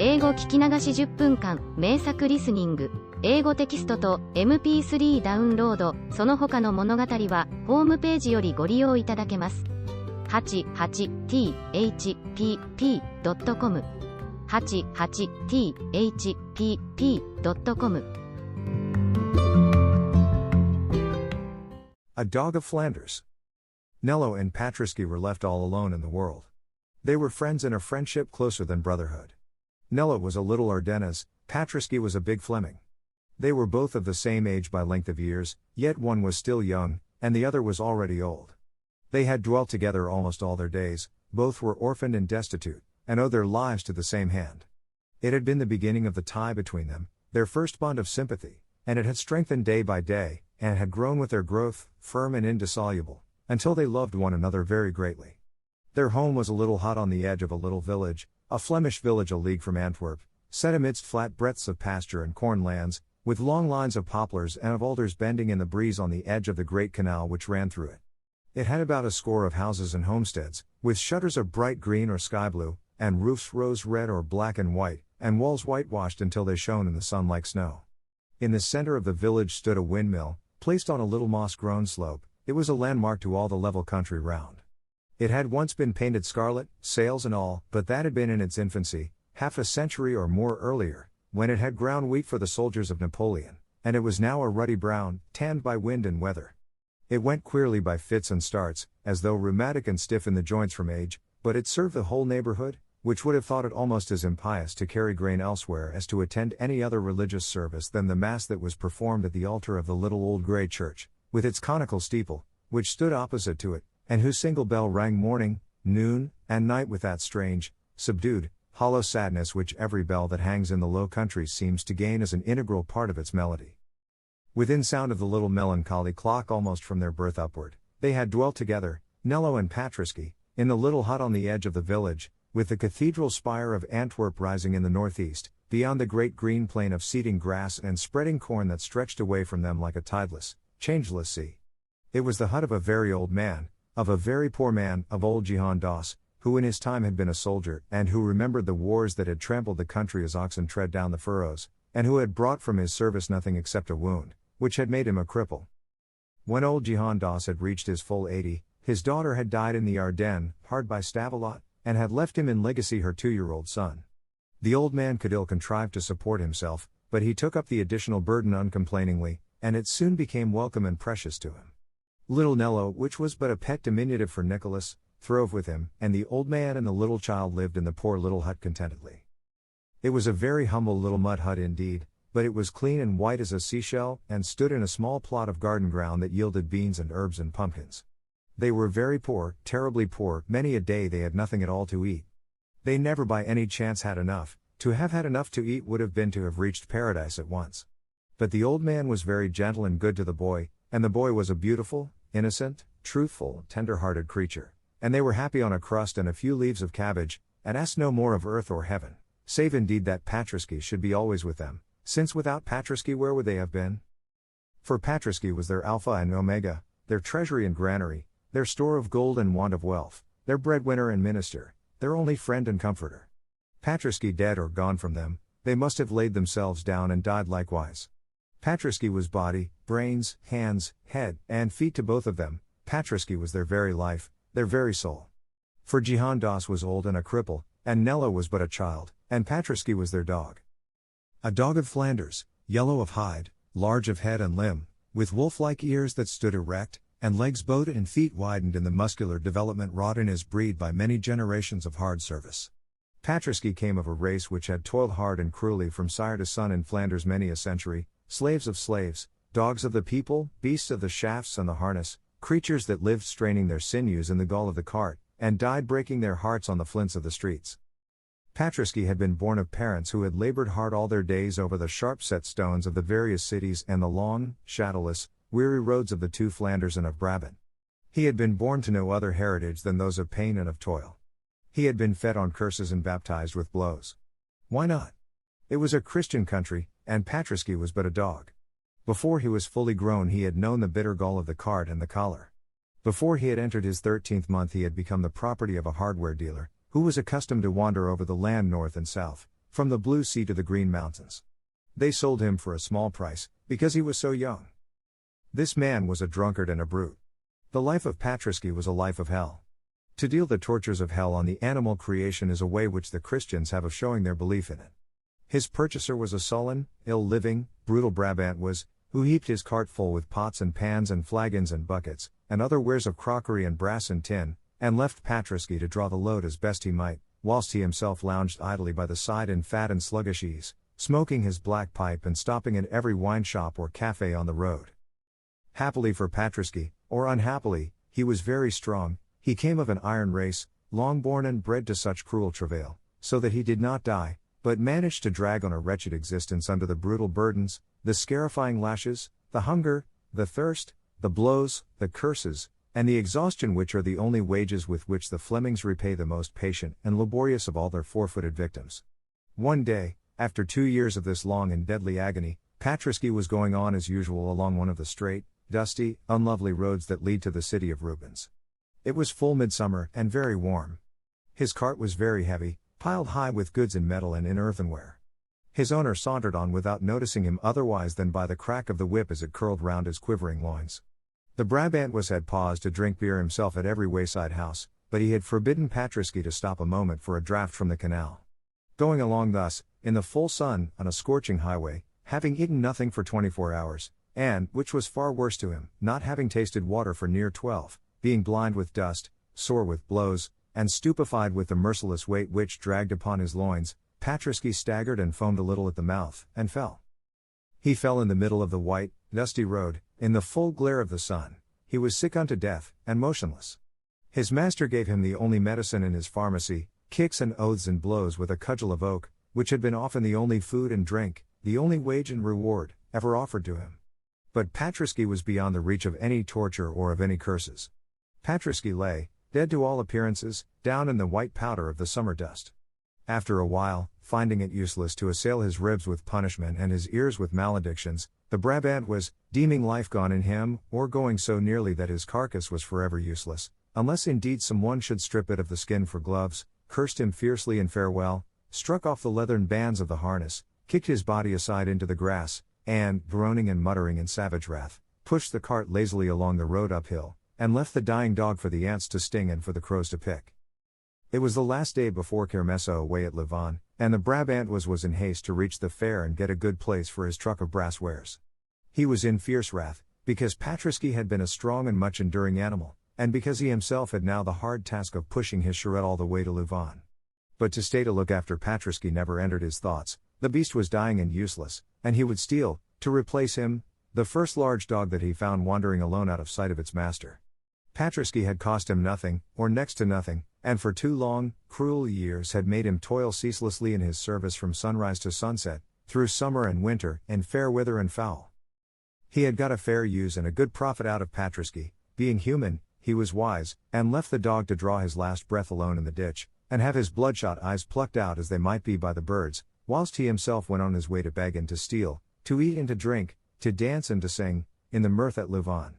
英語聞き流し10分間、名作リスニング、英語テキストと MP3 ダウンロード、その他の物語は、ホームページよりご利用いただけます。88thpp.com 88thpp.com A Dog of Flanders. Nello and Patriski were left all alone in the world. They were friends in a friendship closer than brotherhood. Nello was a little Ardennes, Patriski was a big Fleming. They were both of the same age by length of years, yet one was still young, and the other was already old. They had dwelt together almost all their days, both were orphaned and destitute, and owed their lives to the same hand. It had been the beginning of the tie between them, their first bond of sympathy, and it had strengthened day by day, and had grown with their growth, firm and indissoluble, until they loved one another very greatly. Their home was a little hut on the edge of a little village, a Flemish village a league from Antwerp, set amidst flat breadths of pasture and corn lands, with long lines of poplars and of alders bending in the breeze on the edge of the great canal which ran through it. It had about a score of houses and homesteads, with shutters of bright green or sky blue, and roofs rose red or black and white, and walls whitewashed until they shone in the sun like snow. In the center of the village stood a windmill, placed on a little moss-grown slope. It was a landmark to all the level country round. It had once been painted scarlet, sails and all, but that had been in its infancy, half a century or more earlier, when it had ground wheat for the soldiers of Napoleon, and it was now a ruddy brown, tanned by wind and weather. It went queerly by fits and starts, as though rheumatic and stiff in the joints from age, but it served the whole neighborhood, which would have thought it almost as impious to carry grain elsewhere as to attend any other religious service than the mass that was performed at the altar of the little old grey church, with its conical steeple, which stood opposite to it, and whose single bell rang morning, noon, and night with that strange, subdued, hollow sadness which every bell that hangs in the Low Countries seems to gain as an integral part of its melody. Within sound of the little melancholy clock almost from their birth upward, they had dwelt together, Nello and Patriski, in the little hut on the edge of the village, with the cathedral spire of Antwerp rising in the northeast, beyond the great green plain of seeding grass and spreading corn that stretched away from them like a tideless, changeless sea. It was the hut of a very old man, of a very poor man, of old Jehan Doss, who in his time had been a soldier, and who remembered the wars that had trampled the country as oxen tread down the furrows, and who had brought from his service nothing except a wound, which had made him a cripple. When old Jehan Doss had reached his full 80, his daughter had died in the Ardennes, hard by Stavelot, and had left him in legacy her 2-year-old son. The old man could ill contrive to support himself, but he took up the additional burden uncomplainingly, and it soon became welcome and precious to him. Little Nello, which was but a pet diminutive for Nicholas, throve with him, and the old man and the little child lived in the poor little hut contentedly. It was a very humble little mud hut indeed, but it was clean and white as a seashell, and stood in a small plot of garden ground that yielded beans and herbs and pumpkins. They were very poor, terribly poor, many a day they had nothing at all to eat. They never by any chance had enough. To have had enough to eat would have been to have reached paradise at once. But the old man was very gentle and good to the boy, and the boy was a beautiful, innocent, truthful, tender-hearted creature, and they were happy on a crust and a few leaves of cabbage, and asked no more of earth or heaven, save indeed that Patriski should be always with them, since without Patriski where would they have been? For Patriski was their alpha and omega, their treasury and granary, their store of gold and wand of wealth, their breadwinner and minister, their only friend and comforter. Patriski dead or gone from them, they must have laid themselves down and died likewise. Patriski was body, brains, hands, head, and feet to both of them. Patriski was their very life, their very soul. For Jehan Doss was old and a cripple, and Nello was but a child, and Patriski was their dog. A dog of Flanders, yellow of hide, large of head and limb, with wolf-like ears that stood erect, and legs bowed and feet widened in the muscular development wrought in his breed by many generations of hard service. Patriski came of a race which had toiled hard and cruelly from sire to son in Flanders many a century, slaves of slaves, dogs of the people, beasts of the shafts and the harness, creatures that lived straining their sinews in the gall of the cart, and died breaking their hearts on the flints of the streets. Patriski had been born of parents who had labored hard all their days over the sharp-set stones of the various cities and the long, shadowless, weary roads of the two Flanders and of Brabant. He had been born to no other heritage than those of pain and of toil. He had been fed on curses and baptized with blows. Why not? It was a Christian country, and Patriski was but a dog. Before he was fully grown he had known the bitter gall of the cart and the collar. Before he had entered his 13th month he had become the property of a hardware dealer, who was accustomed to wander over the land north and south, from the blue sea to the green mountains. They sold him for a small price, because he was so young. This man was a drunkard and a brute. The life of Patriski was a life of hell. To deal the tortures of hell on the animal creation is a way which the Christians have of showing their belief in it. His purchaser was a sullen, ill-living, brutal Brabant who heaped his cart full with pots and pans and flagons and buckets, and other wares of crockery and brass and tin, and left Patriski to draw the load as best he might, whilst he himself lounged idly by the side in fat and sluggish ease, smoking his black pipe and stopping at every wine shop or cafe on the road. Happily for Patriski, or unhappily, he was very strong. He came of an iron race, long born and bred to such cruel travail, so that he did not die, but managed to drag on a wretched existence under the brutal burdens, the scarifying lashes, the hunger, the thirst, the blows, the curses, and the exhaustion which are the only wages with which the Flemings repay the most patient and laborious of all their four-footed victims. One day, after 2 years of this long and deadly agony, Patriski was going on as usual along one of the straight, dusty, unlovely roads that lead to the city of Rubens. It was full midsummer and very warm. His cart was very heavy, piled high with goods in metal and in earthenware. His owner sauntered on without noticing him otherwise than by the crack of the whip as it curled round his quivering loins. The Brabant had paused to drink beer himself at every wayside house, but he had forbidden Patriski to stop a moment for a draught from the canal. Going along thus, in the full sun, on a scorching highway, having eaten nothing for 24 hours, and, which was far worse to him, not having tasted water for near 12, being blind with dust, sore with blows, and stupefied with the merciless weight which dragged upon his loins, Patriski staggered and foamed a little at the mouth, and fell. He fell in the middle of the white, dusty road, in the full glare of the sun. He was sick unto death, and motionless. His master gave him the only medicine in his pharmacy, kicks and oaths and blows with a cudgel of oak, which had been often the only food and drink, the only wage and reward, ever offered to him. But Patriski was beyond the reach of any torture or of any curses. Patriski lay, dead to all appearances, down in the white powder of the summer dust. After a while, finding it useless to assail his ribs with punishment and his ears with maledictions, the Brabant deeming life gone in him, or going so nearly that his carcass was forever useless, unless indeed some one should strip it of the skin for gloves, cursed him fiercely in farewell, struck off the leathern bands of the harness, kicked his body aside into the grass, and, groaning and muttering in savage wrath, pushed the cart lazily along the road uphill, and left the dying dog for the ants to sting and for the crows to pick. It was the last day before Kermesse away at Louvain, and the Brabant was in haste to reach the fair and get a good place for his truck of brass wares. He was in fierce wrath, because Patriski had been a strong and much enduring animal, and because he himself had now the hard task of pushing his charrette all the way to Louvain. But to stay to look after Patriski never entered his thoughts. The beast was dying and useless, and he would steal, to replace him, the first large dog that he found wandering alone out of sight of its master. Patriski had cost him nothing, or next to nothing, and for 2 long, cruel years had made him toil ceaselessly in his service from sunrise to sunset, through summer and winter, in fair weather and foul. He had got a fair use and a good profit out of Patriski. Being human, he was wise, and left the dog to draw his last breath alone in the ditch, and have his bloodshot eyes plucked out as they might be by the birds, whilst he himself went on his way to beg and to steal, to eat and to drink, to dance and to sing, in the mirth at Louvain.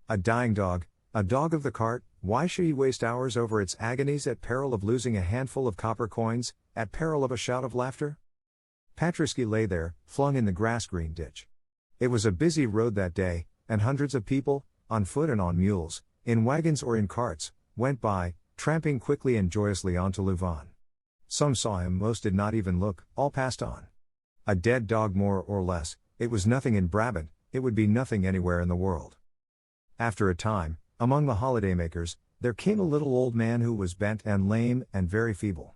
A dying dog, a dog of the cart, why should he waste hours over its agonies at peril of losing a handful of copper coins, at peril of a shout of laughter? Patriski lay there, flung in the grass-green ditch. It was a busy road that day, and hundreds of people, on foot and on mules, in wagons or in carts, went by, tramping quickly and joyously on to Louvain. Some saw him, most did not even look, all passed on. A dead dog more or less, it was nothing in Brabant, it would be nothing anywhere in the world. After a time, among the holidaymakers, there came a little old man who was bent and lame and very feeble.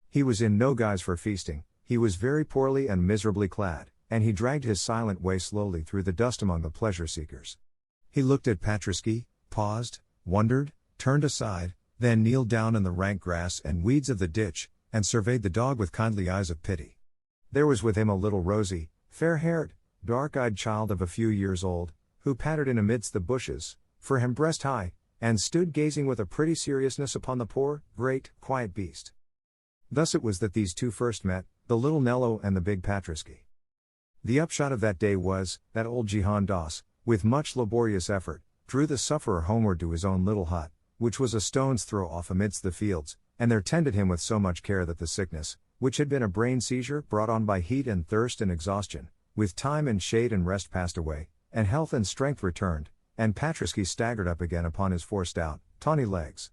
He was in no guise for feasting, he was very poorly and miserably clad, and he dragged his silent way slowly through the dust among the pleasure-seekers. He looked at Patriski, paused, wondered, turned aside, then kneeled down in the rank grass and weeds of the ditch, and surveyed the dog with kindly eyes of pity. There was with him a little rosy, fair-haired, dark-eyed child of a few years old, who pattered in amidst the bushes, for him breast-high, and stood gazing with a pretty seriousness upon the poor, great, quiet beast. Thus it was that these two first met, the little Nello and the big Patriski. The upshot of that day was, that old Jehan Doss, with much laborious effort, drew the sufferer homeward to his own little hut, which was a stone's throw off amidst the fields, and there tended him with so much care that the sickness, which had been a brain seizure brought on by heat and thirst and exhaustion, with time and shade and rest passed away, and health and strength returned, and Patriski staggered up again upon his forced out, tawny legs.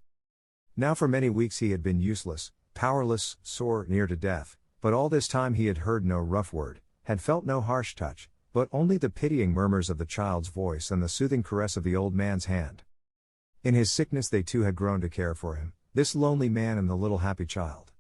Now for many weeks he had been useless, powerless, sore, near to death, but all this time he had heard no rough word, had felt no harsh touch, but only the pitying murmurs of the child's voice and the soothing caress of the old man's hand. In his sickness they too had grown to care for him, this lonely man and the little happy child.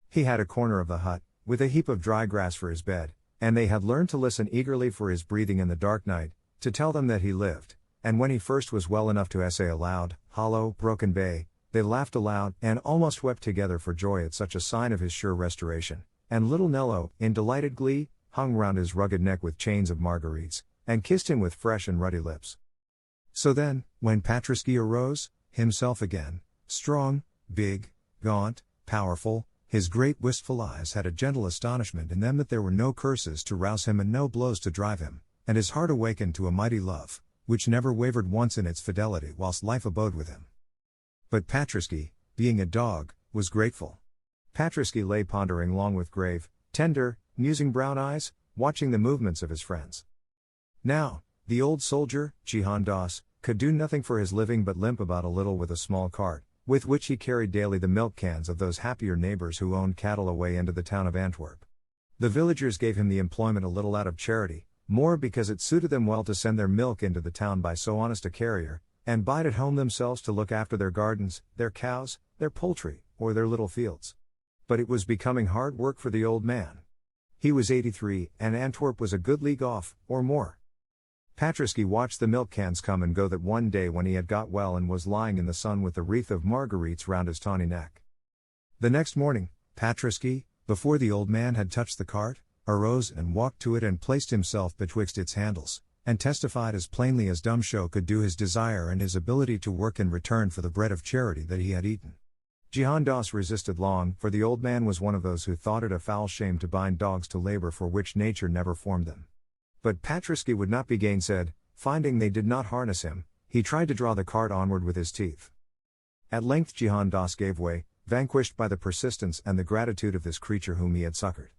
He had a corner of the hut, with a heap of dry grass for his bed, and they had learned to listen eagerly for his breathing in the dark night, to tell them that he lived, and when he first was well enough to essay aloud, hollow, broken bay, they laughed aloud, and almost wept together for joy at such a sign of his sure restoration, and little Nello, in delighted glee, hung round his rugged neck with chains of marguerites, and kissed him with fresh and ruddy lips. So then, when Patriski arose, himself again, strong, big, gaunt, powerful, his great wistful eyes had a gentle astonishment in them that there were no curses to rouse him and no blows to drive him, and his heart awakened to a mighty love, which never wavered once in its fidelity whilst life abode with him. But Patriski, being a dog, was grateful. Patriski lay pondering long with grave, tender, musing brown eyes, watching the movements of his friends. Now, the old soldier, Jihan Das, could do nothing for his living but limp about a little with a small cart, with which he carried daily the milk cans of those happier neighbors who owned cattle away into the town of Antwerp. The villagers gave him the employment a little out of charity, more because it suited them well to send their milk into the town by so honest a carrier, and bide at home themselves to look after their gardens, their cows, their poultry, or their little fields. But it was becoming hard work for the old man. He was 83, and Antwerp was a good league off, or more. Patriski watched the milk cans come and go that one day when he had got well and was lying in the sun with the wreath of marguerites round his tawny neck. The next morning, Patriski, before the old man had touched the cart, arose and walked to it and placed himself betwixt its handles, and testified as plainly as dumb show could do his desire and his ability to work in return for the bread of charity that he had eaten. Jihan Das resisted long, for the old man was one of those who thought it a foul shame to bind dogs to labor for which nature never formed them. But Patriski would not be gainsaid. Finding they did not harness him, he tried to draw the cart onward with his teeth. At length Jihan Das gave way, vanquished by the persistence and the gratitude of this creature whom he had succored.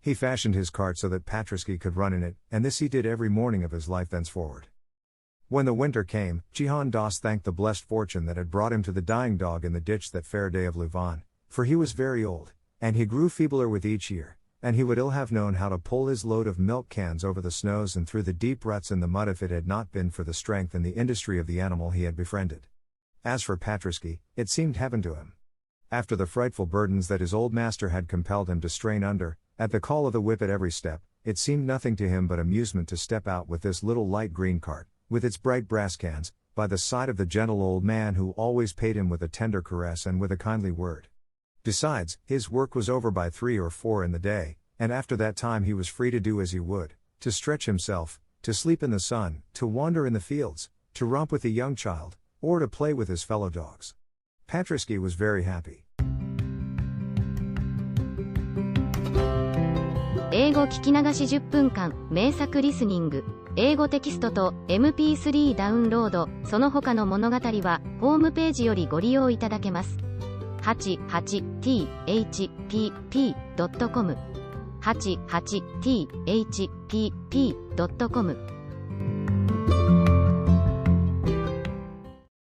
He fashioned his cart so that Patriski could run in it, and this he did every morning of his life thenceforward. When the winter came, Jihan Das thanked the blessed fortune that had brought him to the dying dog in the ditch that fair day of Louvain, for he was very old, and he grew feebler with each year, and he would ill have known how to pull his load of milk cans over the snows and through the deep ruts in the mud if it had not been for the strength and the industry of the animal he had befriended. As for Patriski, it seemed heaven to him. After the frightful burdens that his old master had compelled him to strain under, at the call of the whip at every step, it seemed nothing to him but amusement to step out with this little light green cart, with its bright brass cans, by the side of the gentle old man who always paid him with a tender caress and with a kindly word. Besides, his work was over by 3 or 4 in the day, and after that time he was free to do as he would, to stretch himself, to sleep in the sun, to wander in the fields, to romp with the young child, or to play with his fellow dogs. Patriski was very happy. 英語聞き流し10分間、名作リスニング。英語テキストと MP3 ダウンロード、その他の物語は、ホームページよりご利用いただけます。88thpp.com 88thpp.com